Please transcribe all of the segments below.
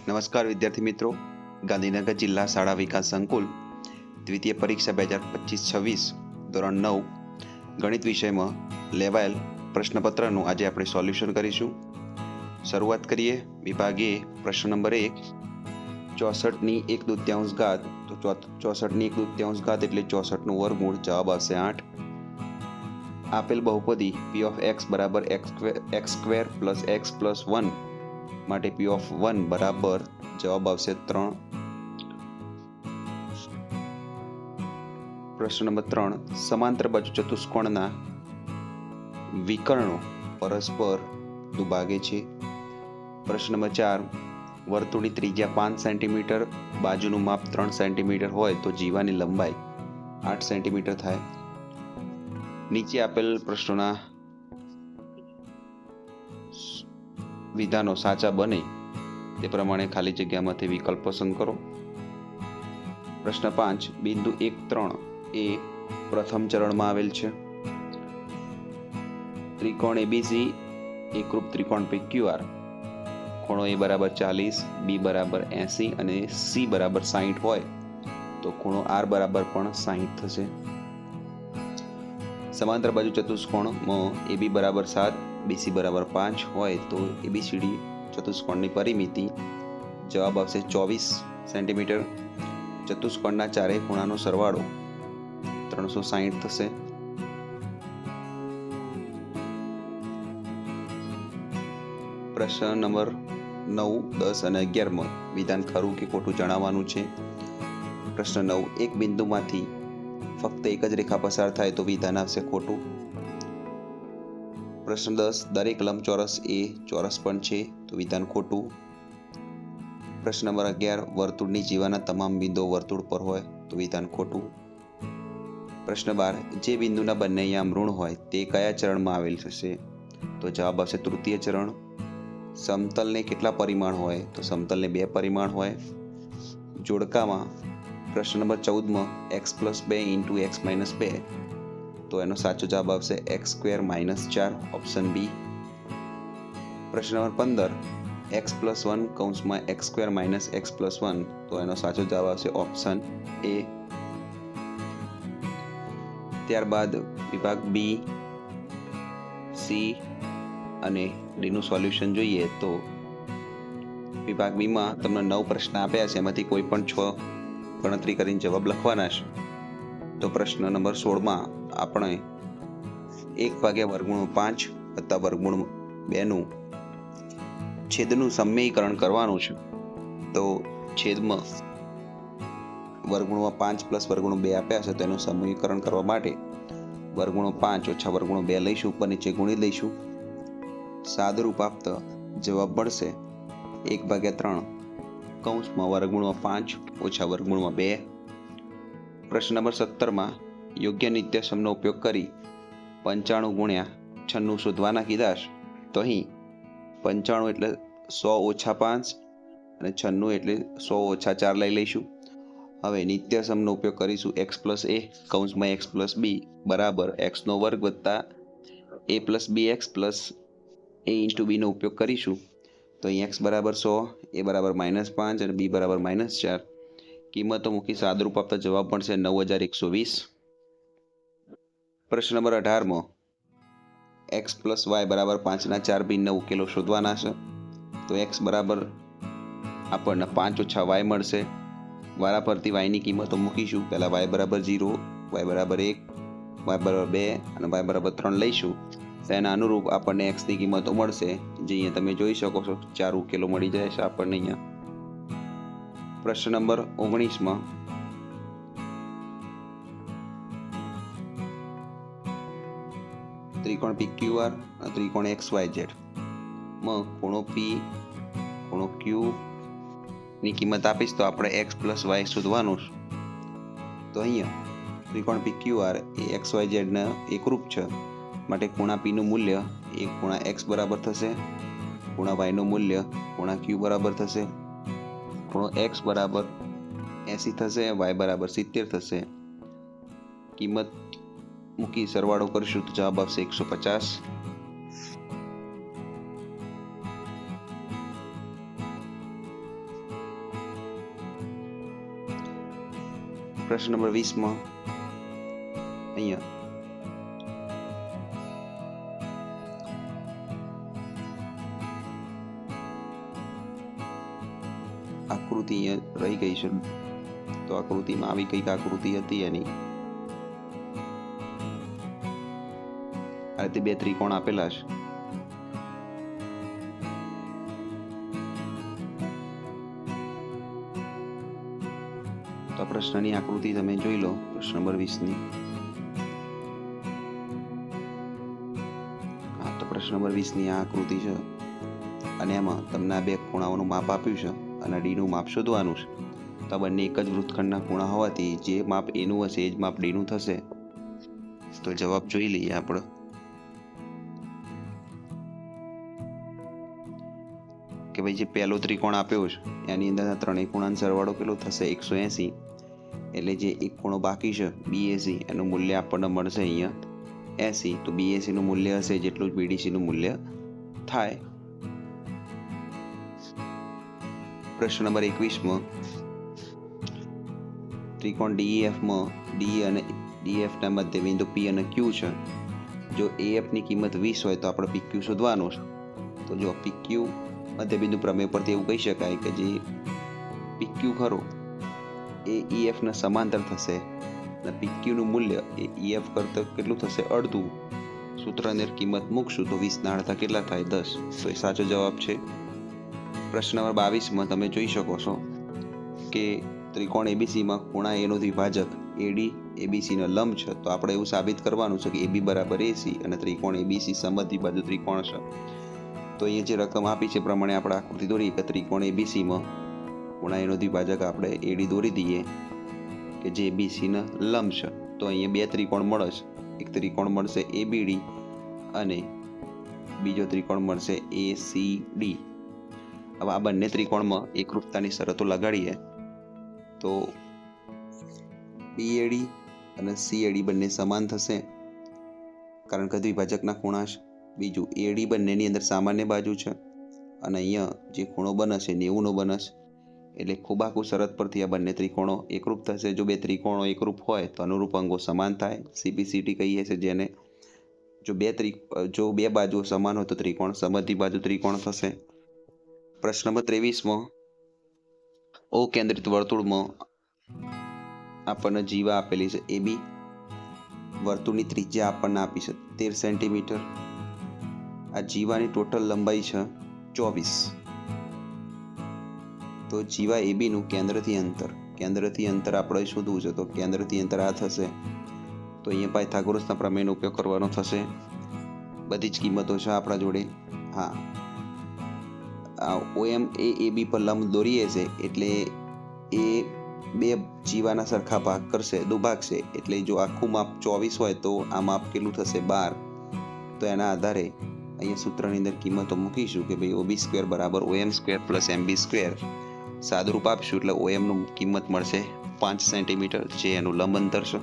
નમસ્કાર વિદ્યાર્થી મિત્રો, ગાંધીનગર જિલ્લા શાળા વિકાસ સંકુલ દ્વિતીય પરીક્ષા 2025-26 ધોરણ 9 ગણિત વિષયમાં લેવાયેલ પ્રશ્નપત્રનું આજે આપણે સોલ્યુશન કરીશું. શરૂઆત કરીએ. વિભાગ એ, પ્રશ્ન નંબર 1, 64ની 1/2 ઘાત. તો 64ની 1/2 ઘાત એટલે 64નું વર્ગમૂળ. જવાબ આવશે 8. આપેલ બહુપદી p of x બરાબર x² પ્લસ x પ્લસ 1 માટે p of 1 બરાબર જવાબ આવશે 3. પ્રશ્ન નંબર 3, સમાંતર બાજુ ચતુષ્કોણના વિકર્ણો પરસ્પર દુભાગે છે. પ્રશ્ન નંબર 4, વર્તુળની ત્રિજ્યા 5 સેન્ટીમીટર, બાજુનું માપ 3 સેન્ટીમીટર હોય તો જીવાની લંબાઈ 8 સેન્ટીમીટર થાય. નીચે આપેલ પ્રશ્નોના વિધાનો સાચા બને તે પ્રમાણે ખાલી જગ્યામાંથી વિકલ્પ પસંદ કરો. પ્રશ્ન 5, બિંદુ 1, 3 એ પ્રથમ ચરણમાં આવેલ છે. ત્રિકોણ ABC એકરૂપ ત્રિકોણ PQR, ખૂણો A બરાબર 40, B બરાબર 80 અને C બરાબર 60 હોય તો ખૂણો R બરાબર પણ 60 થશે. સમાંતર બાજુ ચતુષ્કોણમાં AB બરાબર 7, BC બરાબર 5 હોય તો ABCD ચતુષ્કોણની પરિમિતિ જવાબ આવશે 24 સેન્ટીમીટર. ચતુષ્કોણના ચારેય ખૂણાનો સરવાળો 360 થશે. પ્રશ્ન નંબર 9, 10 અને 11માં વિધાન ખરું કે ખોટું જણાવવાનું છે. પ્રશ્ન 9, એક બિંદુમાંથી ફક્ત એક જ રેખા પસાર થાય તો વિધાન આવશે ખોટું. પ્રશ્ન 10, દરેક લંબચોરસ એ ચોરસ પણ છે તો વિધાન ખોટું. પ્રશ્ન નંબર 11, વર્તુળની જીવાના તમામ બિંદુઓ વર્તુળ પર હોય તો વિધાન ખોટું. પ્રશ્ન 12, જે બિંદુના બંને યામ ઋણ હોય તે કયા ચરણમાં આવેલ થશે તો જવાબ આવશે તૃતીય ચરણ. સમતલને કેટલા પરિમાણ હોય તો સમતલને 2 પરિમાણ હોય. જોડકામાં પ્રશ્ન નંબર 14માં x+2 × x - 2 તો એનો સાચો જવાબ આવશે x² - 4 ઓપ્શન બી. પ્રશ્ન નંબર 15, x+1 કૌંસમાં x² - x+1 તો એનો સાચો જવાબ આવશે ઓપ્શન એ. ત્યારબાદ વિભાગ બી, સી અને ડીનું સોલ્યુશન જોઈએ તો વિભાગ બીમાં તમને 9 પ્રશ્ન આપ્યા છે, એમાંથી કોઈ પણ 6 ગણતરી કરીને જવાબ લખવાના છે. તો પ્રશ્ન નંબર 16માં આપણે 1/5 વત્તા વર્ગમૂળ 2 નું છેદનું સમીકરણ કરવાનું છે. તો છેદમાં વર્ગમૂળમાં 5 પ્લસ વર્ગમૂળ 2 આપ્યા છે તો એનું સમીકરણ કરવા માટે વર્ગમૂળ 5 ઓછા વર્ગમૂળ 2 લઈશું, ઉપર નીચે ગુણી લઈશું. સાદુરૂપ આપતા જવાબ મળશે 1/3 કૌંસમાં વર્ગમૂળમાં 5 ઓછા વર્ગમૂળમાં 2. પ્રશ્ન નંબર 17માં યોગ્ય નિત્યસમનો ઉપયોગ કરી 95 ગુણ્યા 96 શોધવાના કીધા છે. તો અહીં 95 એટલે 100 - 5 અને 96 એટલે 100 - 4 લઈ લઈશું. હવે નિત્યસમનો ઉપયોગ કરીશું x+a કૌંસમાં x+b બરાબર x² વત્તા a+bx a × b નો ઉપયોગ કરીશું. તો અહીં x બરાબર 100, a બરાબર -5 અને b બરાબર -4. કિંમતો મૂકી સાદુરૂપ આપતા જવાબ મળશે 9120. પ્રશ્ન નંબર 18માં x+y બરાબર 5ના 4 ભિન્ન ઉકેલો શોધવાના છે. તો x બરાબર આપણને 5 ઓછા y મળશે. વારાફરતી y ની કિંમતો મૂકીશું. પહેલા y બરાબર 0, y બરાબર 1, y બરાબર 2 અને y બરાબર 3 લઈશું. તેના અનુરૂપ આપણને x ની કિંમતો મળશે, જે અહીંયા તમે જોઈ શકો છો 4 ઉકેલો મળી જાય છે આપણને અહીંયા. પ્રશ્ન નંબર 19માં ત્રિકોણ PQR અને ત્રિકોણ XYZ માં ખૂણો P, ખૂણો Q ની કિંમત આપીશ તો આપણે x + y શોધવાનું છે. તો અહીંયા ત્રિકોણ PQR એ XYZ ના એકરૂપ છે માટે ખૂણા P નું મૂલ્ય એ ખૂણા x બરાબર થશે, ખૂણા y નું મૂલ્ય ખૂણા Q બરાબર થશે. ખૂણો x બરાબર 80 થશે, y બરાબર 70 થશે. કિંમત મૂકી સરવાળો કરીશું તો જવાબ આવશે 150. પ્રશ્ન નંબર 20 અહીંયા આકૃતિ અહીંયા રહી ગઈ છે, તો આકૃતિમાં આવી કઈક આકૃતિ હતી એની આ રીતે બે ત્રિકોણ આપેલા છે. તો આ પ્રશ્નની આકૃતિ તમે જોઈ લો. પ્રશ્ન નંબર 20 તો પ્રશ્ન નંબર 20 આ આકૃતિ છે અને એમાં તમને આ બે ખૂણાઓનું માપ આપ્યું છે અને ડી નું માપ શોધવાનું છે. તો આ બંને એક જ વૃત્તખંડના ખૂણા હોવાથી જે માપ એ નું હશે એ જ માપ ડી નું થશે. તો જવાબ જોઈ લઈએ આપણે. કે ભાઈ જે પહેલો ત્રિકોણ આપ્યો છે એની અંદર ત્રણેય ખૂણાનો સરવાળો કેટલો થશે 180. એટલે જે એક ખૂણો બાકી છે BAC એનું મૂલ્ય આપણને મળશે અહીંયા 80. તો BAC નું મૂલ્ય હશે જેટલું જ BDC નું મૂલ્ય થાય. પ્રશ્ન નંબર 21 ત્રિકોણ DEF માં D અને DF ના મધ્યબિંદુ P અને Q છે. જો AF ની કિંમત 20 હોય તો આપણે PQ શોધવાનું છે. તો જો PQ મધ્યબિંદુ પ્રમેય પરથી એવું કહી શકાય કે જે PQ ખરો એ EF ના સમાંતર થશે અને PQ નું મૂલ્ય એ EF કરતા કેટલું થશે? અડધું. સૂત્રની અંદર કિંમત મૂકશું તો 20 ના અડધા કેટલા થાય? 10. તો એ સાચો જવાબ છે. પ્રશ્ન નંબર 22 તમે જોઈ શકો છો કે ત્રિકોણ ABC માં ખૂણા A નો દ્વિભાજક AD ABC નો લંબ છે. તો આપણે એવું સાબિત કરવાનું છે કે AB બરાબર AC અને ત્રિકોણ ABC સમદ્વિબાજુ ત્રિકોણ છે. તો અહીંયા જે રકમ આપી છે પ્રમાણે આપણે આકૃતિ દોરી કે ત્રિકોણ ABC માં ખૂણા A નો દ્વિભાજક આપણે AD દોરી દઈએ કે જે ABC ના લંબ છે. તો અહીંયા બે ત્રિકોણ મળે છે. એક ત્રિકોણ મળશે ABD અને બીજો ત્રિકોણ મળશે ACD. હવે આ બંને ત્રિકોણમાં એકરૂપતાની શરતો લગાડીએ તો BAD અને CAD બંને સમાન થશે કારણ કે દ્વિભાજકના ખૂણા છે. બીજું AD બંનેની અંદર સામાન્ય બાજુ છે અને અહીંયા જે ખૂણો બને છે 90 નો બને છે. એટલે ખૂબ આખું શરત પરથી આ બંને ત્રિકોણો એકરૂપ થશે. જો બે ત્રિકોણો એકરૂપ હોય તો અનુરૂપ અંગો સમાન થાય. CPCT કહીએ છીએ જેને. જો બે બાજુઓ સમાન હોય તો ત્રિકોણ સમદ્વિબાજુ ત્રિકોણ થશે. પ્રશ્ન નંબર 23 અકેન્દ્રિત વર્તુળમાં આપણને જીવા આપેલી છે AB. વર્તુળની ત્રિજ્યા આપણને આપી છે 13 સેન્ટીમીટર. આ જીવાની ટોટલ લંબાઈ છે 24. તો જીવા AB નું કેન્દ્રથી અંતર આપણે શોધવું છે. તો કેન્દ્રથી અંતર આ થશે. તો અહીંયા પાયથાગોરસના પ્રમેયનો ઉપયોગ કરવાનો થશે. બધી જ કિંમતો છે આપણા જોડે. હા, OM એ AB પર લંબ દોરીએ છે એટલે એ બે જીવાના સરખા ભાગ કરશે, દુભાગશે. એટલે જો આખું માપ 24 હોય તો આ માપ કેટલું થશે? 12. તો એના આધારે અહીંયા સૂત્રની અંદર કિંમતો મૂકીશું કે ભાઈ OB² બરાબર OM² પ્લસ MB². સાદુરૂપ આપશું એટલે OM નું કિંમત મળશે 5 સેન્ટીમીટર જે એનું લંબ અંતર છે.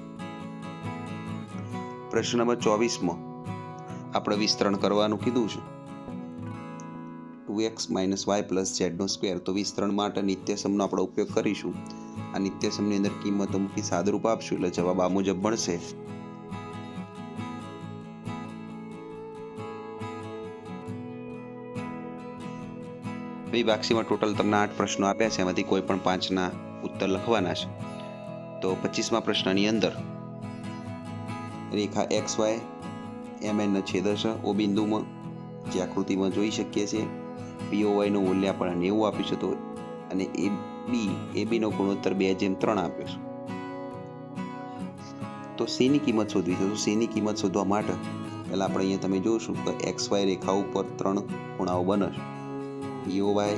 પ્રશ્ન નંબર 24 આપણે વિસ્તરણ કરવાનું કીધું છે 2x - y + z². તો વિસ્તરણ માટે નિત્યસમનો આપણે ઉપયોગ કરીશું. આ નિત્યસમની અંદર કિંમતો મૂકી સાદુરૂપ આપશું એટલે જવાબ આ મુજબ મળશે. વિભાગસીમાં ટોટલ તમને 8 પ્રશ્નો આપ્યા છે. એમાંથી કોઈ પણ 5ના ઉત્તર લખવાના છે. તો 25મા પ્રશ્નની અંદર રેખા XY MN ને છેદે છે O બિંદુમાં, જે આકૃતિમાં જોઈ શકીએ છીએ. POY નું મૂલ્ય આપણને 90 આપ્યું છે. તો અને AB નો ગુણોત્તર 2:3 આપ્યો છે. તો C ની કિંમત શોધવી છે. તો C ની કિંમત શોધવા માટે પહેલા આપણે અહીંયા તમે જોશો કે XY રેખા ઉપર 3 ખૂણાઓ બને છે. POY,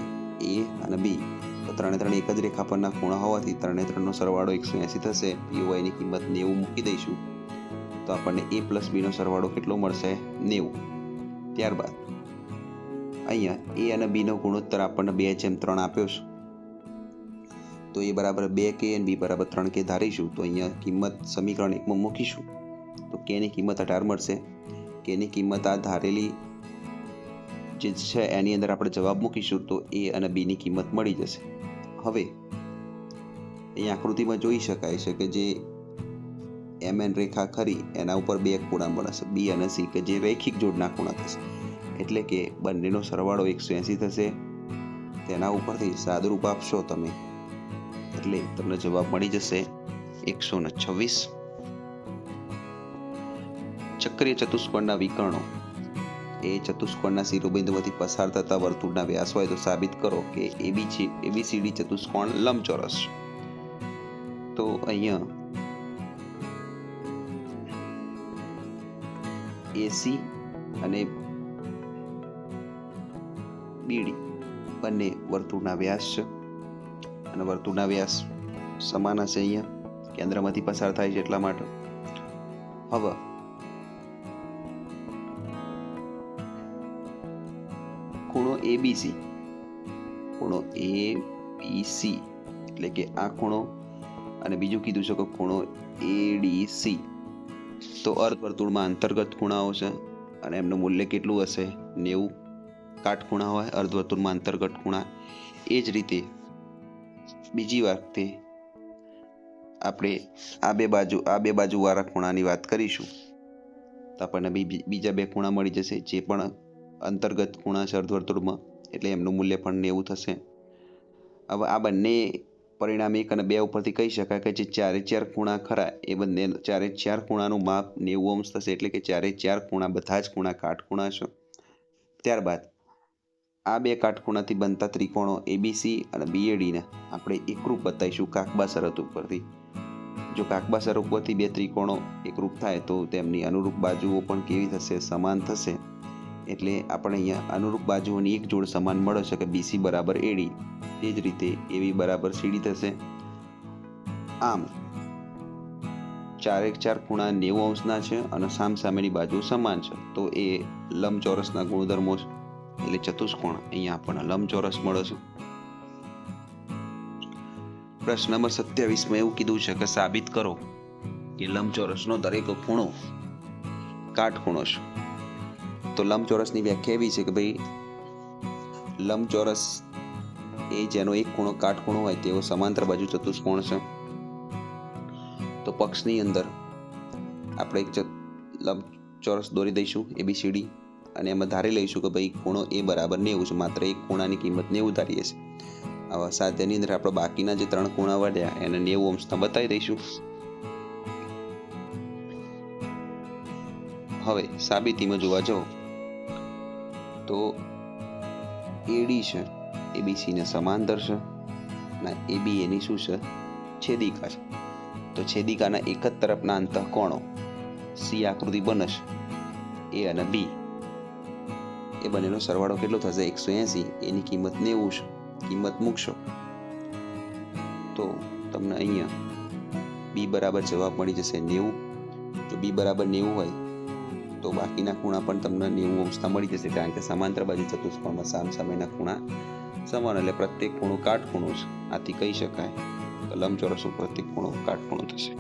A અને B. તો ત્રણે ત્રણ એક જ રેખા પરના ખૂણા હોવાથી ત્રણે ત્રણનો સરવાળો 180 થશે. POY ની કિંમત 90 મૂકી દઈશું તો આપણને A + B નો સરવાળો કેટલો મળશે? 90. ત્યારબાદ અહીંયા A અને B નો ગુણોત્તર આપણને 2:3 આપ્યો છે. તો A બરાબર 2K અને B બરાબર 3K ધારીશું. તો અહીંયા કિંમત સમીકરણ 1 માં મૂકીશું તો K ની કિંમત 18 મળશે. K ની કિંમત આ ધારેલી જે છે એની અંદર આપણે જવાબ મૂકીશું તો A અને B ની કિંમત મળી જશે. હવે અહીં આકૃતિમાં જોઈ શકાય છે કે જે MN રેખા ખરી એના ઉપર બે ખૂણા મળશે, B અને C, કે જે રૈખિક જોડના ખૂણા થશે. એટલે કે બંનેનો સરવાળો 180 થશે. તેના ઉપરથી સાદુરૂપ આપશો તમે એટલે તમને જવાબ મળી જશે 126. ચક્રીય ચતુષ્કોણના વિકર્ણો એ ચતુષ્કોણના શિરોબિંદુમાંથી પસાર થતા વર્તુળના વ્યાસ હોય તો સાબિત કરો કે ABCD ચતુષ્કોણ લંબચોરસ. તો અહીંયા AC અને BD બંને વર્તુળના વ્યાસ છે અને વર્તુળના વ્યાસ સમાન હશે. અહીંયા કેન્દ્રમાંથી પસાર થાય છે એટલા માટે. હવે ખૂણો ABC એટલે કે આ ખૂણો, અને બીજું કીધું છે કે ખૂણો ADC. તો અર્ધવર્તુળમાં અંતર્ગત ખૂણાઓ છે અને એમનું મૂલ્ય કેટલું હશે? 90 કાટખૂણા હોય અર્ધવર્તુળમાં અંતર્ગત ખૂણા. એ જ રીતે બીજી વખતે આપણે આ બે બાજુ વાળા ખૂણાની વાત કરીશું તો આપણને બીજા બે ખૂણા મળી જશે જે પણ અંતર્ગત ખૂણા છે અર્ધવર્તુળમાં, એટલે એમનું મૂલ્ય પણ 90 થશે. હવે આ બંને પરિણામ 1 અને 2 ઉપરથી કહી શકાય કે જે ચારે ચાર ખૂણા ખરા એ બંને ચારે ચાર ખૂણાનું માપ 90 અંશ થશે. એટલે કે ચારે ચાર ખૂણા, બધા જ ખૂણા કાટખૂણા છે. ત્યારબાદ આ બે કાટખૂણાથી બનતા ત્રિકોણો ABC અને BAD ને આપણે એકરૂપ બતાવીશું કાકબા શરત ઉપરથી. જો કાકબા શરત ઉપરથી બે ત્રિકોણો એકરૂપ થાય તો તેમની અનુરૂપ બાજુઓ પણ કેવી થશે? સમાન થશે. એટલે આપણે અહીંયા અનુરૂપ બાજુઓની એક જોડ સમાન મળે છે કે BC બરાબર AD, તે જ રીતે AB બરાબર CD થશે. આમ ચારે ચાર ખૂણા 90 અંશના છે અને સામસામેની બાજુ સમાન છે, તો એ લંબચોરસના ગુણધર્મો છે. એટલે ચતુષ્કોણ અહીંયા આપણને લંબચોરસ મળે છે. પ્રશ્ન નંબર 27 એવું કીધું છે કે સાબિત કરો કે લંબચોરસનો દરેક ખૂણો કાટખૂણો છે. તો લંબચોરસની વ્યાખ્યા એવી છે કે ભાઈ લંબચોરસ એ જેનો એક ખૂણો કાટખૂણો હોય તેવો સમાંતર બાજુ ચતુષ્કોણ છે. તો પક્ષની અંદર આપણે એક લંબચોરસ દોરી દઈશું ABCD અને એમાં ધારી લઈશું કે ભાઈ ખૂણો A બરાબર 90 છે. માત્ર એક ખૂણાની કિંમત 90 ધારીએ છીએ. આવા સાધ્યની અંદર આપણે બાકીના જે 3 ખૂણા વધ્યા એને 90 અંશના બતાવી દઈશું. હવે સાબિતીમાં જોવા જાઓ તો AD છે ABC ને સમાંતર છે અને AB એની શું છે? છેદિકા છે. તો છેદિકાના એક જ તરફના અંતઃકોણો C આકૃતિ બનશે. A અને B એ બંનેનો સરવાળો કેટલો થશે? 180. એની કિંમત 90 છે. કિંમત મૂકશો તો તમને અહીંયા B બરાબર જવાબ મળી જશે 90. જો B બરાબર 90 હોય તો બાકીના ખૂણા પણ તમને 90 અંશના મળી જશે, કારણ કે સમાંતર બાજુ ચતુષ્કોણમાં સામસામેના ખૂણા સમાન, એટલે પ્રત્યેક ખૂણો કાટખૂણો છે. આથી કહી શકાય કે લંબચોરસ પ્રત્યેક ખૂણો કાટખૂણો થશે.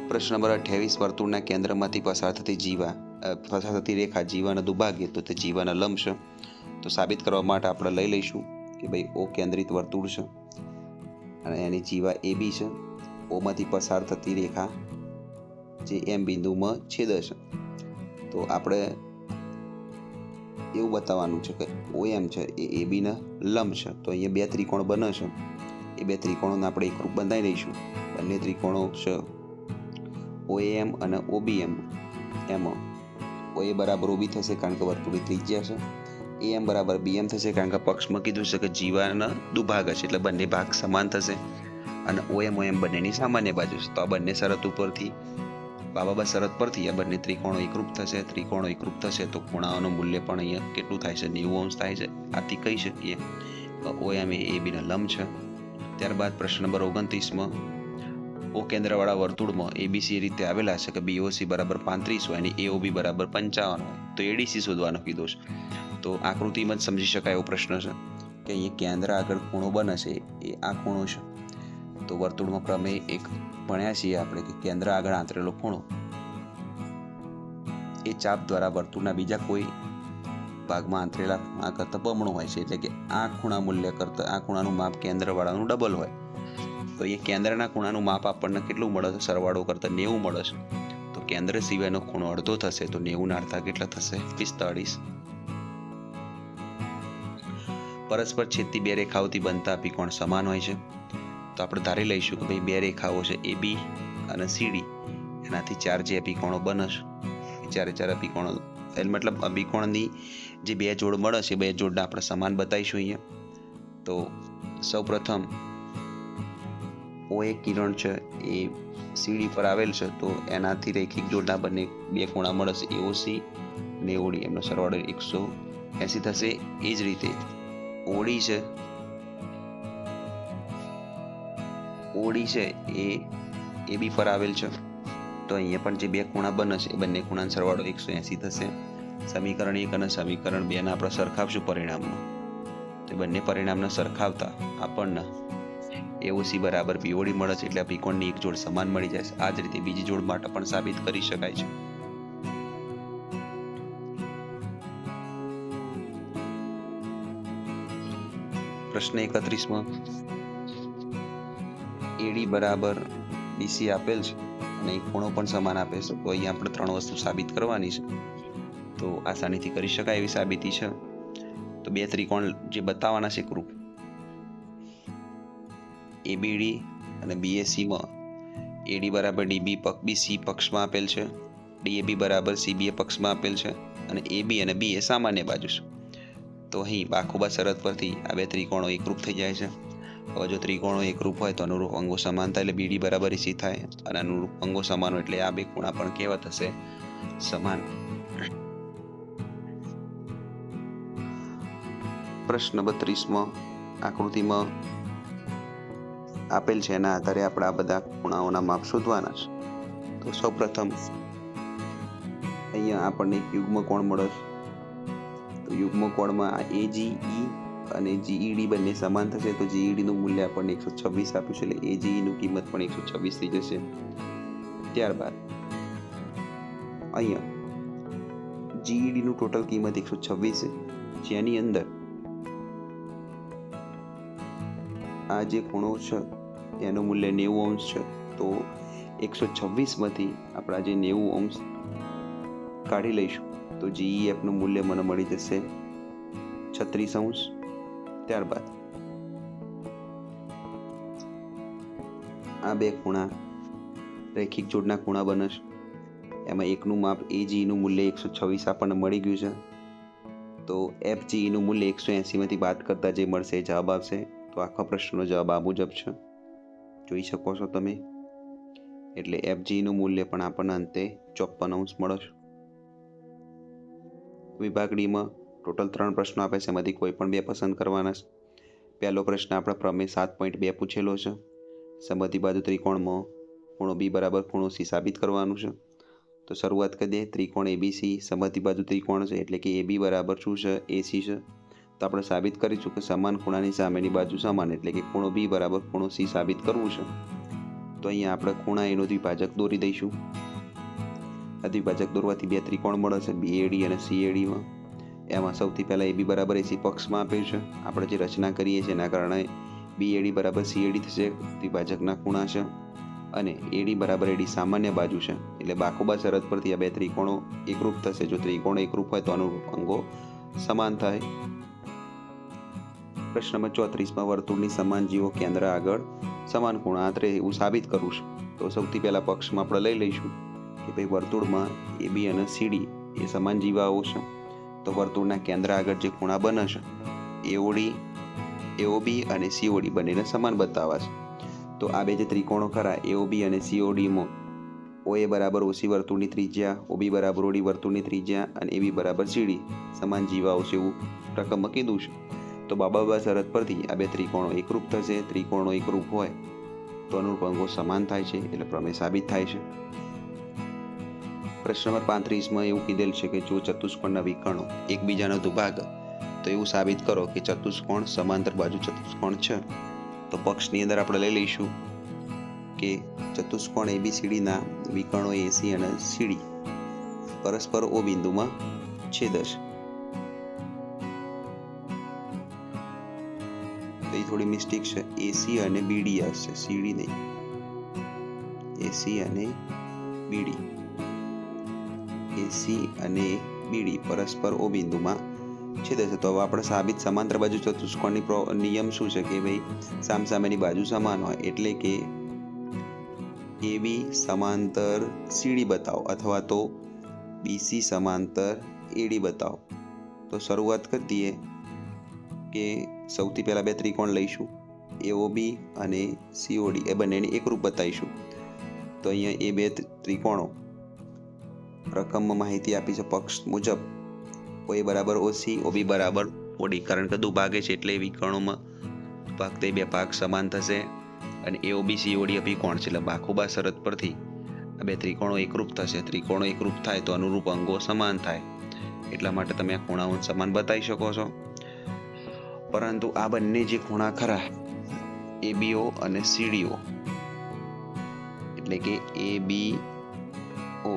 પ્રશ્ન નંબર 28 વર્તુળના કેન્દ્રમાંથી પસાર થતી રેખા જીવાના દુભાગે તો તે જીવાના લંબ છે. તો સાબિત કરવા માટે આપણે લઈ લઈશું કે ભાઈ O કેન્દ્રિત વર્તુળ છે અને એની જીવા AB છે. O માંથી પસાર થતી રેખા જે M બિંદુમાં છેદે છે. તો આપણે એવું બતાવવાનું છે કે OM છે એ AB ના લંબ છે. તો અહીંયા બે ત્રિકોણ બને છે, એ બે ત્રિકોણોને આપણે એકરૂપ બંધાઈ દઈશું. બંને ત્રિકોણો છે OAM અને OBM. એમાં OA બરાબર OB થશે કારણ કે વર્તુળની ત્રિજ્યા છે. AM બરાબર BM થશે કારણ કે પક્ષમાં કીધું છે કે જીવાના દુભાગ છે, એટલે બંને ભાગ સમાન થશે. અને OM બંનેની સામાન્ય બાજુ છે. તો આ બંને શરત ઉપરથી બાબા શરત પરથી આ બંને ત્રિકોણો એકરૂપ થશે. ત્રિકોણો એકરૂપ થશે તો ખૂણાઓનું મૂલ્ય પણ અહીંયા કેટલું થાય છે? 90 અંશ થાય છે. આથી કહી શકીએ કે OM એ AB ના લંબ છે. ત્યારબાદ પ્રશ્ન નંબર 29 O કેન્દ્રવાળા વર્તુળમાં ABC એ રીતે આવેલા છે કે BOC બરાબર 35 હોય અને AOB બરાબર 55 હોય તો ADC શોધવાનો કીધો છે. તો આકૃતિમાં જ સમજી શકાય એવો પ્રશ્ન છે કે અહીંયા કેન્દ્ર આગળ ખૂણો બને છે એ આ ખૂણો છે. તો વર્તુળમાં પ્રમેય એક ભણ્યા છીએ આપણે કે કેન્દ્ર આગળ આંતરેલો ખૂણો એ ચાપ દ્વારા વર્તુળના બીજા કોઈ ભાગમાં આંતરેલા ખૂણા કરતાં બમણું હોય છે, એટલે કે આ ખૂણા મૂલ્ય કરતાં આ ખૂણાનું માપ કેન્દ્રવાળાનું ડબલ હોય. તો એ કેન્દ્રના ખૂણાનું માપ આપણને કેટલું મળે છે? સરવાળો કરતાં 90 મળે છે. તો કેન્દ્ર સિવાયનો ખૂણો અડધો થશે, તો 90 ના અડધા કેટલા થશે? 45. પરસ્પર છેદતી બે રેખાઓથી બનતા અભિકોણ સમાન હોય છે. તો આપણે ધારી લઈશું કે ભાઈ બે રેખાઓ છે AB અને CD, એનાથી 4 જે અભિકોણો બને છે એ ચારે ચાર અભિકોણો, મતલબ અભિકોણની જે બે જોડ મળે છે, બે જોડને આપણે સમાન બતાવીશું અહીંયા. તો સૌપ્રથમ OA કિરણ છે એ CD પર આવેલ છે, તો એનાથી રેખિક જોડના બંને બે ખૂણા મળે છે, AOC અને OD, એમનો સરવાળો 180 થશે. એ જ રીતે OD છે એ AB પર આવેલ છે, તો અહીંયા પણ જે બે ખૂણા બને છે એ બંને ખૂણાનો સરવાળો 180 થશે. સમીકરણ 1 અને સમીકરણ 2 ના આપણે સરખાવશું પરિણામનો. તો બંને પરિણામને સરખાવતા આપણને AOC બરાબર BOD મળે છે, એટલે અભિકોણની એક જોડ સમાન મળી જાય છે. આ જ રીતે બીજી જોડ માટે પણ સાબિત કરી શકાય છે. પ્રશ્ન 31માં AD બરાબર BC આપેલ છે અને એક ખૂણો પણ સમાન આપે છે, તો અહીંયા આપણે 3 વસ્તુ સાબિત કરવાની છે. તો આસાનીથી કરી શકાય એવી સાબિતી છે. તો બે ત્રિકોણ જે બતાવવાના છે એકરૂપ, ABD અને BAC માં AD બરાબર BC પક્ષમાં આપેલ છે, DAB બરાબર CBA પક્ષમાં આપેલ છે, અને AB અને BA સામાન્ય બાજુ છે. તો અહીં બાખુબા શરત પરથી આ બે ત્રિકોણો એકરૂપ થઈ જાય છે. હવે જો ત્રિકોણો એકરૂપ હોય તો અનુરૂપ અંગો સમાન થાય, એટલે BD બરાબર AC થાય, અને અનુરૂપ અંગો સમાન હોય એટલે આ બે ખૂણા પણ કેવા થશે? સમાન. પ્રશ્ન 32માં આકૃતિમાં આપેલ છે એના આધારે આપણે આ બધા ખૂણાઓના માપ શોધવાના છે. તો સૌપ્રથમ અહીંયા આપણને એક યુગ્મ કોણ મળે છે. તો યુગ્મ કોણમાં AGE અને GED બંને સમાન થશે, તો GED નું મૂલ્ય આપણને 126 આપ્યું છે, એટલે AGE નું કિંમત પણ 126 થઈ જશે. ત્યારબાદ અહીંયા GED નું ટોટલ કિંમત 126 છે, જેની અંદર આ જે ખૂણો છે એનું મૂલ્ય 90 અંશ છે. તો 126 માંથી આપણા જે 90 અંશ કાઢી લઈશું, તો GEF નું મૂલ્ય મને મળી જશે 36 અંશ. ત્યારબાદ આ બે ખૂણા રેખિક જોડના ખૂણા બને છે, એમાં એકનું માપ AGE નું મૂલ્ય 126 આપણને મળી ગયું છે. તો FGE નું મૂલ્ય 180 માંથી બાદ કરતા જે મળશે એ જવાબ આવશે. તો આખા પ્રશ્નનો જવાબ આ મુજબ છે, જોઈ શકો છો તમે. એટલે FGE નું મૂલ્ય પણ આપણને અંતે 54 અંશ મળે છે. વિભાગ ડીમાં ટોટલ 3 પ્રશ્નો આપે છે, એમાંથી કોઈ પણ 2 પસંદ કરવાના છે. પહેલો પ્રશ્ન આપણે પ્રમેય 7.2 પૂછેલો છે. સમબાજુ બાજુ ત્રિકોણમાં ખૂણો B બરાબર ખૂણો C સાબિત કરવાનું છે. તો શરૂઆત કરી દઈએ. ત્રિકોણ ABC સમબાજુ બાજુ ત્રિકોણ છે, એટલે કે AB બરાબર શું છે? AC છે. તો આપણે સાબિત કરીશું કે સમાન ખૂણાની સામેની બાજુ સમાન, એટલે કે ખૂણો B બરાબર ખૂણો C સાબિત કરવું છે. તો અહીંયા આપણે ખૂણા એનો દ્વિભાજક દોરી દઈશું. આ દ્વિભાજક દોરવાથી બે ત્રિકોણ મળે છે, BAD અને CAD. એમાં સૌથી પહેલા AB બરાબર AC પક્ષમાં આપેલ છે. આપણે જે રચના કરીએ છીએ એના કારણે BAD બરાબર CAD થશે, દ્વિભાજકના ખૂણા છે, અને AD બરાબર AD સામાન્ય બાજુ છે, એટલે બાખુબા શરત પરથી આ બે ત્રિકોણો એકરૂપ થશે. જો ત્રિકોણ એકરૂપ હોય તો અનુરૂપ અંગો સમાન થાય. પ્રશ્ન નંબર 34માં વર્તુળની સમાન જીવો કેન્દ્ર આગળ સમાન ખૂણા આંતરે એવું સાબિત કરવું છે. તો સૌથી પહેલા પક્ષમાં આપણે લઈ લઈશું કે ભાઈ વર્તુળમાં AB અને CD એ સમાન જીવાઓ છે. તો વર્તુળના કેન્દ્ર આગળ જે ખૂણા બને છે AOD, AOB અને COD બંનેને સમાન બતાવવા છે. તો આ બે જે ત્રિકોણો ખરા AOB અને COD માં OA બરાબર OC વર્તુળની ત્રિજ્યા, OB બરાબર OD વર્તુળની ત્રિજ્યા અને AB બરાબર CD સમાન જીવાઓ છે એવું રકમમાં કીધું છે. તો બાબા શરત પરથી આ બે ત્રિકોણો એકરૂપ થશે. ત્રિકોણો એકરૂપ હોય તો અનુરૂપ અંગો સમાન થાય છે, એટલે પ્રમેય સાબિત થાય છે. પ્રશ્ન નંબર 35માં એવું કીધેલ છે કે જો ચતુષ્કોણના વિકર્ણો એકબીજાનો દુભાગ, તો એવું સાબિત કરો કે ચતુષ્કોણ સમાંતર બાજુ ચતુષ્કોણ છે. તો પક્ષની અંદર આપણે લઈ લઈશું કે ચતુષ્કોણ ABCD ના વિકર્ણો AC અને CD પરસ્પર O બિંદુમાં છેદશે. તો એ થોડી મિસ્ટેક છે. એસી અને બીડી આવશે, સીડી નહીં. એસી અને બીડી, એસી અને બીડી પરસ્પર ઓ બિંદુમાં છેદે છે. તો હવે આપણે સાબિત સમાંતર બાજુ ચતુષ્કોણની નિયમ શું છે કે ભાઈ સામસામેની બાજુ સમાન હોય એટલે કે AB સમાંતર CD બતાવો અથવા તો BC સમાંતર AD બતાવો. તો શરૂઆત કરી દઈએ કે સૌથી પહેલા બે ત્રિકોણ લઈશું, AOB અને COD, એ બંનેને એકરૂપ બતાવીશું. તો અહીંયા એ બે ત્રિકોણો રકમમાં માહિતી આપી છે પક્ષ મુજબ, OA બરાબર OC, OB બરાબર OD. કારણ કે દુભાગે છે એટલે વિકર્ણોમાં ભાગતે બે ભાગ સમાન થશે અને AOB COD અભિકોણ છે એટલે બાખુબા શરત પરથી આ બે ત્રિકોણો એકરૂપ થશે. ત્રિકોણો એકરૂપ થાય તો અનુરૂપ અંગો સમાન થાય, એટલા માટે તમે આ ખૂણાઓ સમાન બતાવી શકો છો. પરંતુ આ બંને જે ખૂણા ખરા ABO અને CDO એટલે કે ABO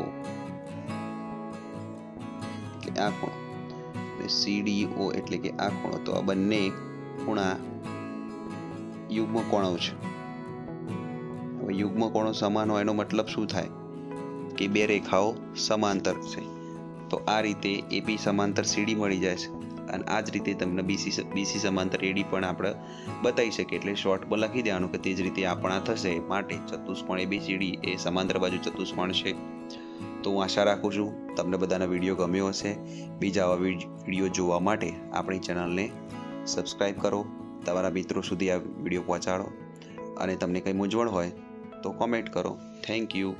એટલે આ ખૂણો અને CDO એટલે કે આ ખૂણો, તો આ બંને ખૂણા યુગ્મ કોણો છે. હવે યુગ્મ કોણો સમાન હોય એનો મતલબ શું થાય કે બે રેખાઓ સમાંતર છે. તો આ રીતે AB સમાંતર CD મળી જાય છે અને આ જ રીતે તમને BC સમાંતર AD પણ આપણે બતાવી શકીએ. એટલે શોર્ટમાં લખી દેવાનું કે તે જ રીતે આ પણ થશે. માટે ચતુષ્કોણ ABCD એ સમાંતર બાજુ ચતુષ્કોણ છે. તો હું આશા રાખું છું તમને બધાના વિડીયો ગમ્યો હશે. બીજા આવા વિડીયો જોવા માટે આપણી ચેનલને સબસ્ક્રાઈબ કરો, તમારા મિત્રો સુધી આ વિડીયો પહોંચાડો અને તમને કંઈ મૂંઝવણ હોય તો કોમેન્ટ કરો. Thank you.